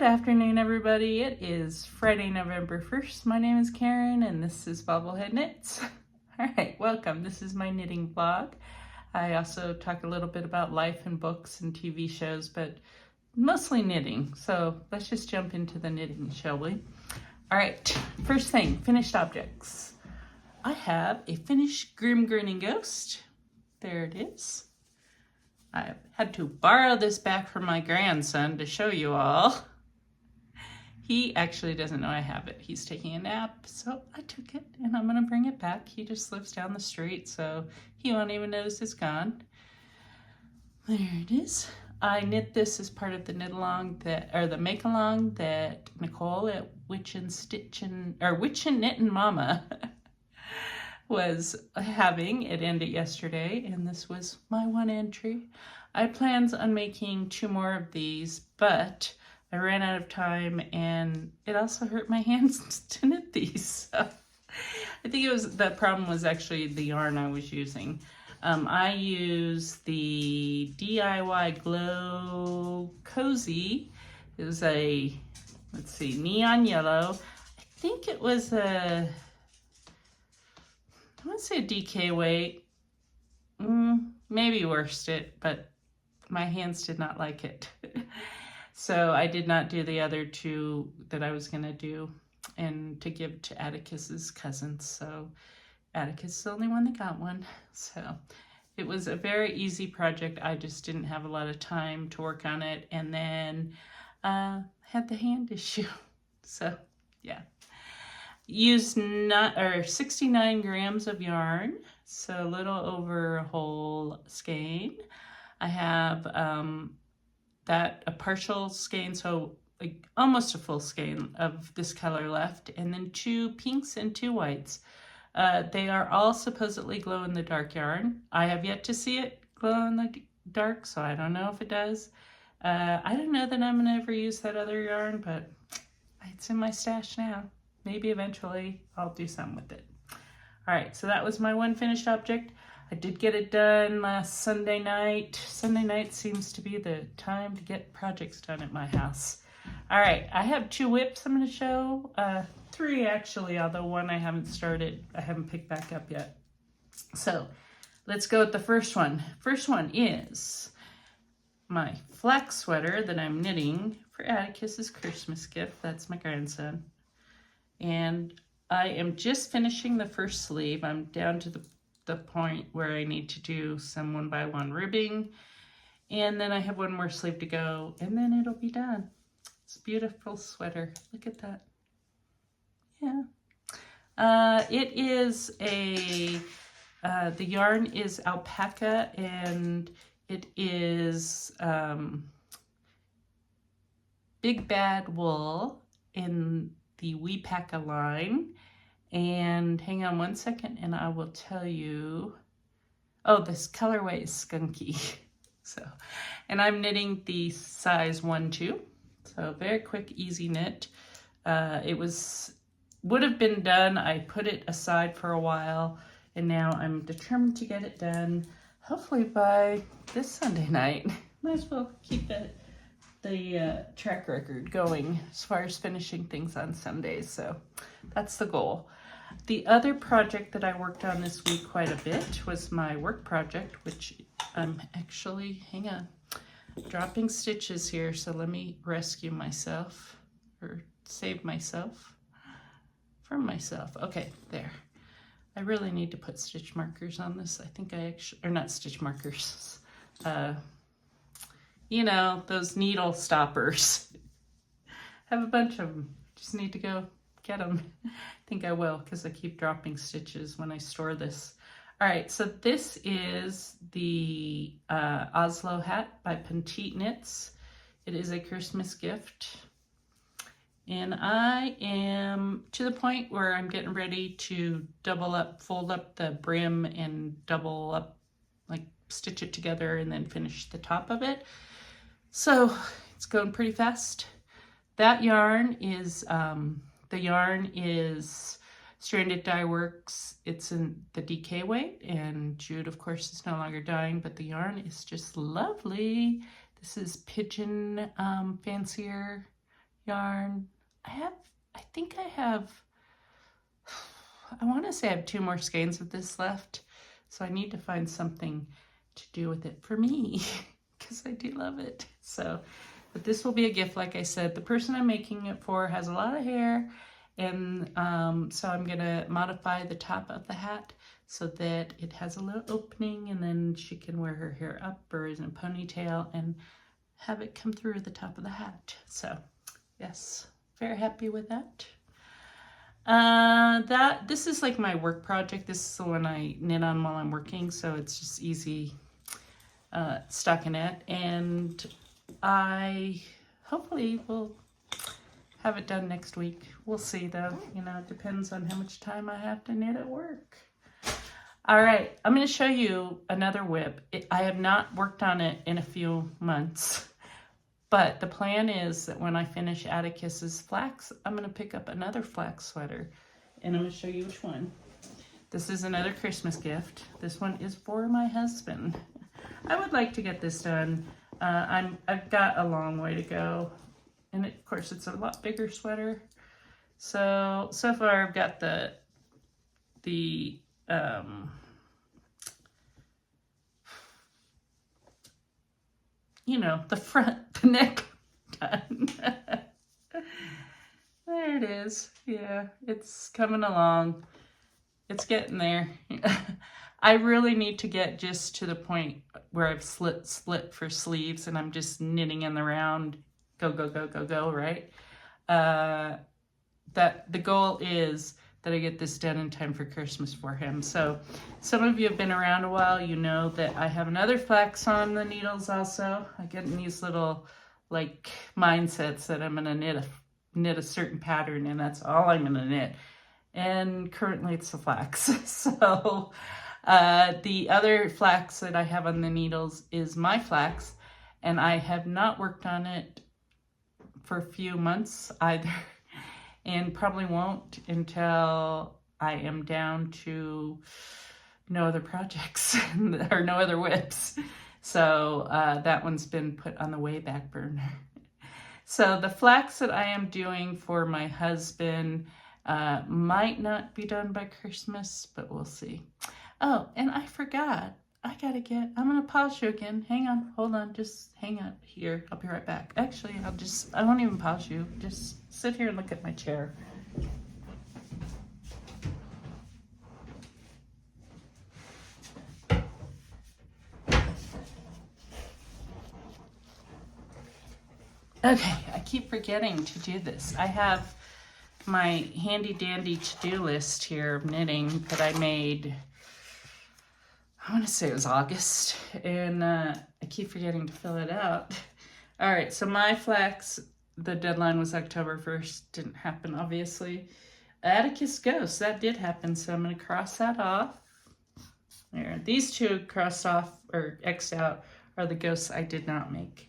Good afternoon, everybody. It is Friday, November 1st. My name is Karen, and this is BobbleHeadKnits. All right, welcome. This is my knitting vlog. I also talk a little bit about life and books and TV shows, but mostly knitting. So let's just jump into the knitting, shall we? All right, first thing, finished objects. I have a finished Grinning ghost. There it is. I had to borrow this back from my grandson to show you all. He actually doesn't know I have it. He's taking a nap, so I took it and I'm gonna bring it back. He just lives down the street, so he won't even notice it's gone. There it is. I knit this as part of the knit along the make along that Nicole at Witch and Knittin' Mama was having. It ended yesterday, and this was my one entry. I planned on making 2 more of these, but I ran out of time, and it also hurt my hands to knit these. So I think the problem was actually the yarn I was using. I use the DIY Glow Cozy. It was a, let's see, neon yellow. I think it was I want to say a DK weight. Maybe worsted, but my hands did not like it. So I did not do the other 2 that I was going to do and to give to Atticus's cousins. So Atticus is the only one that got one. So it was a very easy project. I just didn't have a lot of time to work on it, and then had the hand issue. So yeah. Used 69 grams of yarn, so a little over a whole skein. I have a partial skein, so like almost a full skein of this color left, and then 2 pinks and 2 whites. They are all supposedly glow in the dark yarn. I have yet to see it glow in the dark, so I don't know if it does. I don't know that I'm gonna ever use that other yarn, but it's in my stash now. Maybe eventually I'll do something with it. All right, so that was my one finished object. I did get it done last Sunday night. Sunday night seems to be the time to get projects done at my house. All right, I have 2 whips I'm gonna show. 3 actually, although one I haven't started. I haven't picked back up yet. So let's go with the first one. First one is my flax sweater that I'm knitting for Atticus's Christmas gift. That's my grandson. And I am just finishing the first sleeve. I'm down to the point where I need to do some 1x1 ribbing. And then I have 1 more sleeve to go, and then it'll be done. It's a beautiful sweater. Look at that. Yeah. It is the yarn is alpaca, and it is Big Bad Wool in the Weepaka line. And hang on 1 second and I will tell you. Oh, this colorway is Skunky. So, and I'm knitting the size 1-2. So very quick, easy knit. It would have been done. I put it aside for a while, and now I'm determined to get it done, hopefully by this Sunday night. Might as well keep the track record going as far as finishing things on Sundays. So that's the goal. The other project that I worked on this week quite a bit was my work project, which I'm actually, hang on, dropping stitches here. So let me rescue myself, or save myself from myself. Okay, there. I really need to put stitch markers on this. I think I actually, or not stitch markers, you know, those needle stoppers. I have a bunch of them. Just need to go get them. I think I will, because I keep dropping stitches when I store this. All right, so this is the Oslo hat by Petite Knits. It is a Christmas gift. And I am to the point where I'm getting ready to fold up the brim and double up, like stitch it together and then finish the top of it. So it's going pretty fast. That yarn is, Stranded Dye Works. It's in the DK weight, and Jude, of course, is no longer dyeing, but the yarn is just lovely. This is Pigeon Fancier yarn. I think I have, I want to say I have 2 more skeins of this left. So I need to find something to do with it for me because I do love it. So, but this will be a gift. Like I said, the person I'm making it for has a lot of hair, and so I'm gonna modify the top of the hat so that it has a little opening, and then she can wear her hair up or in a ponytail and have it come through the top of the hat. So yes, very happy with that. This is like my work project. This is the one I knit on while I'm working, so it's just easy stockinette, and I hopefully will have it done next week. We'll see though, you know, it depends on how much time I have to knit at work. All right, I'm going to show you another whip. I have not worked on it in a few months, but the plan is that when I finish Atticus's flax, I'm going to pick up another flax sweater, and I'm going to show you which one. This is another Christmas gift. This one is for my husband. I would like to get this done. I've got a long way to go, and of course it's a lot bigger sweater. So far I've got the you know, the front, the neck done. There it is. Yeah, it's coming along. It's getting there. I really need to get just to the point where I've split for sleeves and I'm just knitting in the round. Go, go, go, go, go, right? That the goal is that I get this done in time for Christmas for him. So some of you have been around a while, you know that I have another flax on the needles also. I get in these little like mindsets that I'm gonna knit a certain pattern, and that's all I'm gonna knit. And currently it's the flax. So the other flax that I have on the needles is my flax, and I have not worked on it for a few months either. And probably won't until I am down to no other projects or no other whips. So that one's been put on the way back burner. So the flax that I am doing for my husband might not be done by Christmas, but we'll see. Oh, and I forgot. I'm gonna pause you again. Hang on, hold on, just hang on here. I'll be right back. Actually, I won't even pause you. Just sit here and look at my chair. Okay, I keep forgetting to do this. I have my handy dandy to-do list here of knitting that I made, I want to say it was August, and I keep forgetting to fill it out. All right, so my flax, the deadline was October 1st. Didn't happen, obviously. Atticus Ghost, that did happen, so I'm going to cross that off. There, these two crossed off, or X'd out, are the ghosts I did not make.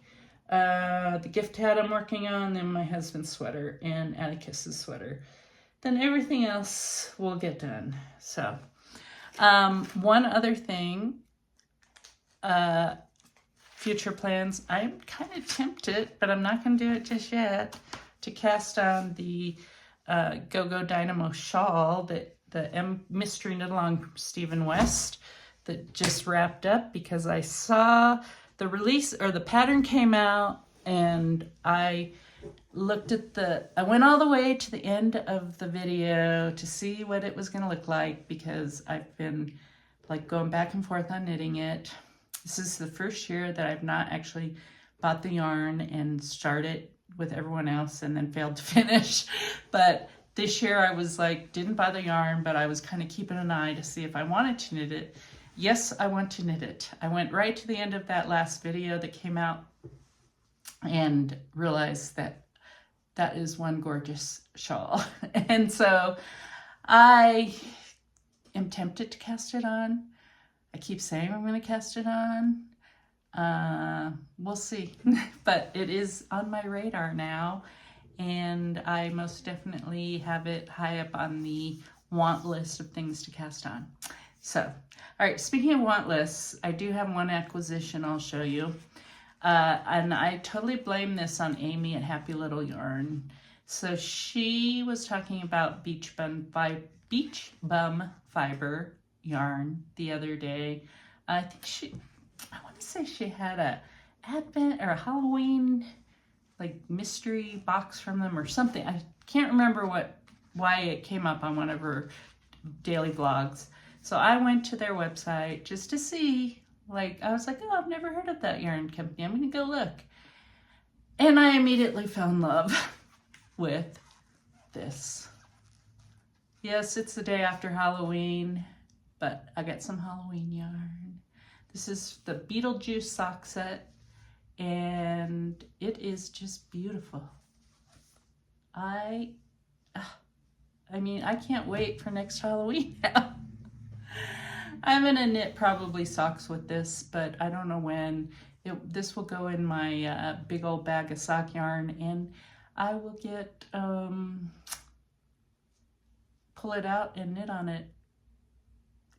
The gift hat I'm working on, then my husband's sweater, and Atticus's sweater. Then everything else will get done, so... one other thing, future plans, I'm kind of tempted, but I'm not going to do it just yet, to cast on the Go-Go Dynamo shawl, that the Mystery Knit Along from Stephen West, that just wrapped up, because I saw the release, or the pattern came out, and I looked at I went all the way to the end of the video to see what it was going to look like, because I've been like going back and forth on knitting it. This is the first year that I've not actually bought the yarn and started with everyone else and then failed to finish. But this year I was like, didn't buy the yarn, but I was kind of keeping an eye to see if I wanted to knit it. Yes, I want to knit it. I went right to the end of that last video that came out and realized that that is one gorgeous shawl. And so I am tempted to cast it on. I keep saying I'm going to cast it on. We'll see. But it is on my radar now, and I most definitely have it high up on the want list of things to cast on. So, all right, speaking of want lists, I do have one acquisition I'll show you. And I totally blame this on Amy at Happy Little Yarn. So she was talking about beach bum fiber yarn the other day. I want to say she had a Advent or a Halloween like mystery box from them or something. I can't remember why it came up on one of her daily vlogs. So I went to their website just to see, I was like, oh, I've never heard of that yarn company. I'm going to go look. And I immediately fell in love with this. Yes, it's the day after Halloween, but I got some Halloween yarn. This is the Beetlejuice sock set, and it is just beautiful. I mean, I can't wait for next Halloween now. I'm gonna knit probably socks with this, but I don't know when. This will go in my big old bag of sock yarn, and I will get, pull it out and knit on it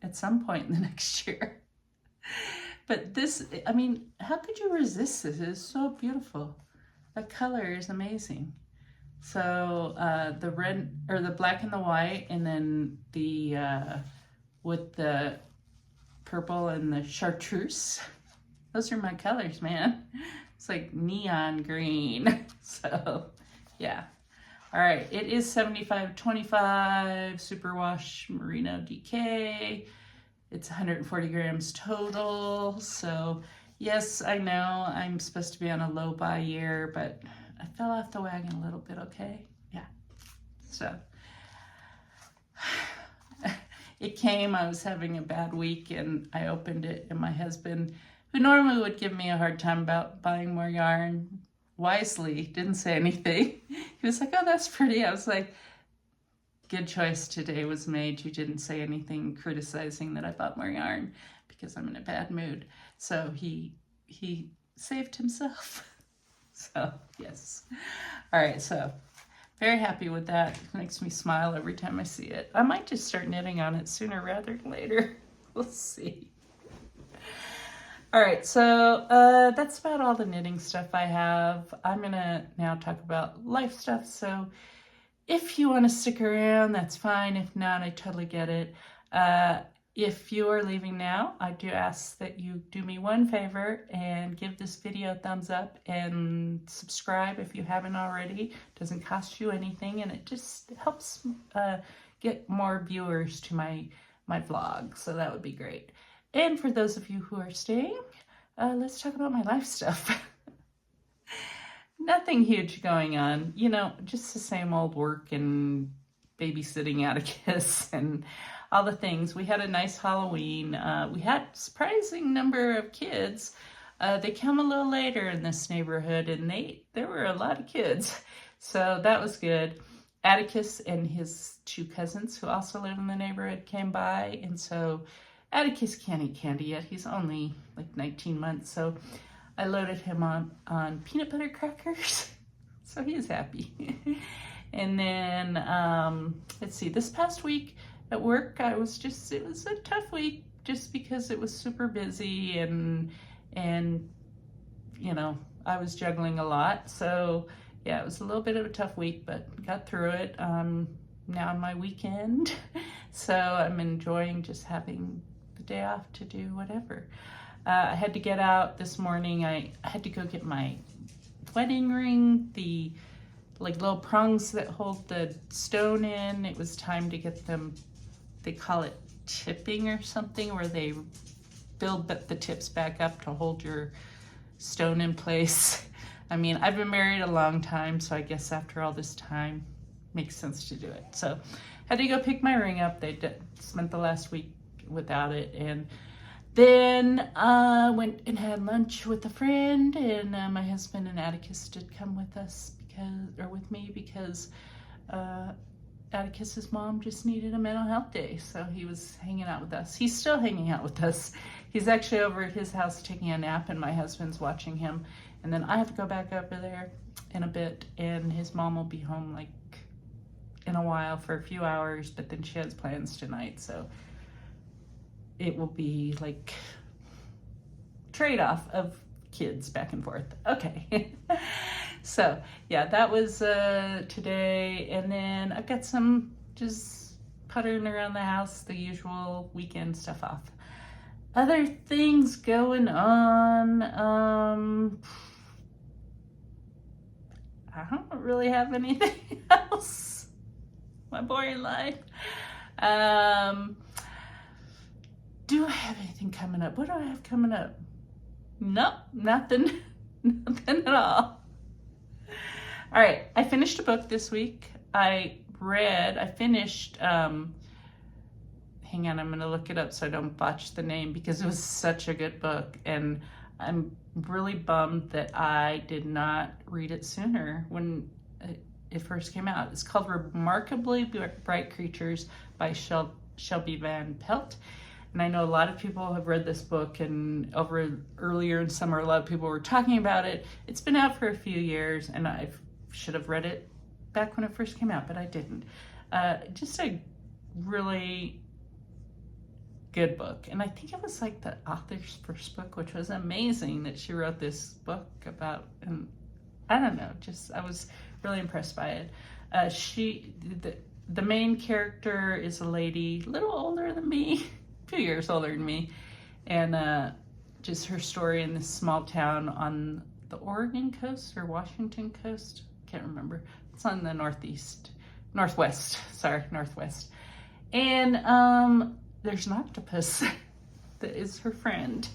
at some point in the next year. But this, I mean, how could you resist this? It's so beautiful. The color is amazing. So the red, or the black and the white, and then the, with the purple and the chartreuse. Those are my colors, man. It's like neon green. So, yeah. All right, it is 75/25 superwash merino DK. It's 140 grams total. So, yes, I know I'm supposed to be on a low buy year, but I fell off the wagon a little bit, okay? Yeah. So, it came, I was having a bad week, and I opened it, and my husband, who normally would give me a hard time about buying more yarn, wisely didn't say anything. He was like, oh, that's pretty. I was like, good choice today was made. You didn't say anything criticizing that I bought more yarn because I'm in a bad mood. So he saved himself. So, yes. All right, so very happy with that. It makes me smile every time I see it. I might just start knitting on it sooner rather than later. We'll see. All right, so that's about all the knitting stuff I have. I'm gonna now talk about life stuff. So if you want to stick around, that's fine. If not, I totally get it. If you are leaving now, I do ask that you do me one favor and give this video a thumbs up and subscribe if you haven't already. It doesn't cost you anything, and it just helps get more viewers to my vlog, so that would be great. And for those of you who are staying, let's talk about my life stuff. Nothing huge going on, you know, just the same old work and babysitting Atticus and all the things. We had a nice Halloween. We had a surprising number of kids. They come a little later in this neighborhood, and there were a lot of kids. So that was good. Atticus and his two cousins who also live in the neighborhood came by, and so Atticus can't eat candy yet. He's only like 19 months, so I loaded him on peanut butter crackers, so he is happy. And then, let's see, this past week at work, it was a tough week just because it was super busy and you know, I was juggling a lot. So yeah, it was a little bit of a tough week, but got through it. Now on my weekend, so I'm enjoying just having the day off to do whatever. I had to get out this morning. I had to go get my wedding ring, the like little prongs that hold the stone in. It was time to get them, they call it tipping or something, where they build the tips back up to hold your stone in place. I mean, I've been married a long time, so I guess after all this time, makes sense to do it. So had to go pick my ring up. They spent the last week without it, and then went and had lunch with a friend, and my husband and Atticus did come with us with me because Atticus's mom just needed a mental health day, so he was hanging out with us. He's still hanging out with us. He's actually over at his house taking a nap, and my husband's watching him, and then I have to go back over there in a bit, and his mom will be home like in a while for a few hours, but then she has plans tonight, so it will be like trade-off of kids back and forth. Okay. So yeah, that was today. And then I've got some just puttering around the house, the usual weekend stuff off. Other things going on. I don't really have anything else. My boring life. Do I have anything coming up? What do I have coming up? Nope, nothing. Nothing at all. All right, I finished a book this week. I finished, hang on, I'm gonna look it up so I don't botch the name because it was such a good book, and I'm really bummed that I did not read it sooner when it first came out. It's called Remarkably Bright Creatures by Shelby Van Pelt. And I know a lot of people have read this book, and earlier in summer, a lot of people were talking about it. It's been out for a few years, and I should have read it back when it first came out, but I didn't. Just a really good book. And I think it was like the author's first book, which was amazing that she wrote this book about, and I don't know, I was really impressed by it. The main character is a lady, a little older than me, a few years older than me, and just her story in this small town on the Oregon coast or Washington coast, can't remember. It's on the northwest. And there's an octopus that is her friend.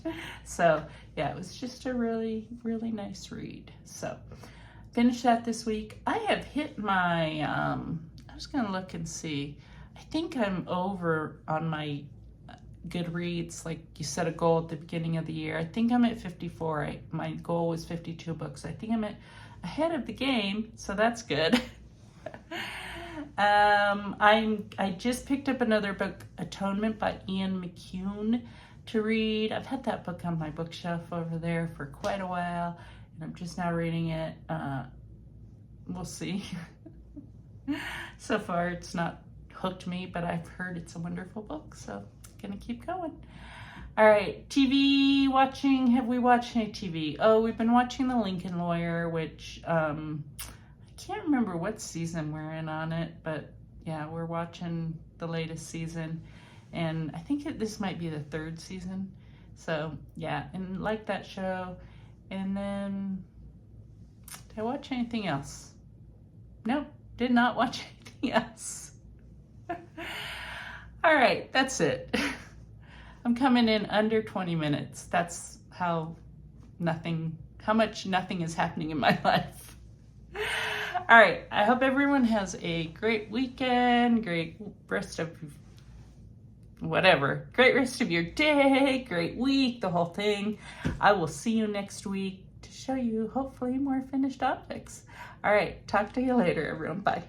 So yeah, it was just a really, really nice read. So finished that this week. I have hit my, I was gonna look and see. I think I'm over on my Goodreads. Like you set a goal at the beginning of the year. I think I'm at 54. My goal was 52 books. I think I'm ahead of the game, so that's good. I just picked up another book, Atonement by Ian McEwan, to read. I've had that book on my bookshelf over there for quite a while, and I'm just now reading it. We'll see. So far, it's not hooked me, but I've heard it's a wonderful book, so gonna keep going. All right, TV watching. Have we watched any TV? Oh, we've been watching The Lincoln Lawyer, which I can't remember what season we're in on it, but yeah, we're watching the latest season, and I think this might be the 3rd season. So yeah, and like that show. And then did I watch anything else? Nope, did not watch anything else. All right, that's it. I'm coming in under 20 minutes. That's how much nothing is happening in my life. All right, I hope everyone has a great weekend, great rest of your day, great week, the whole thing. I will see you next week to show you hopefully more finished objects. All right, talk to you later, everyone. Bye.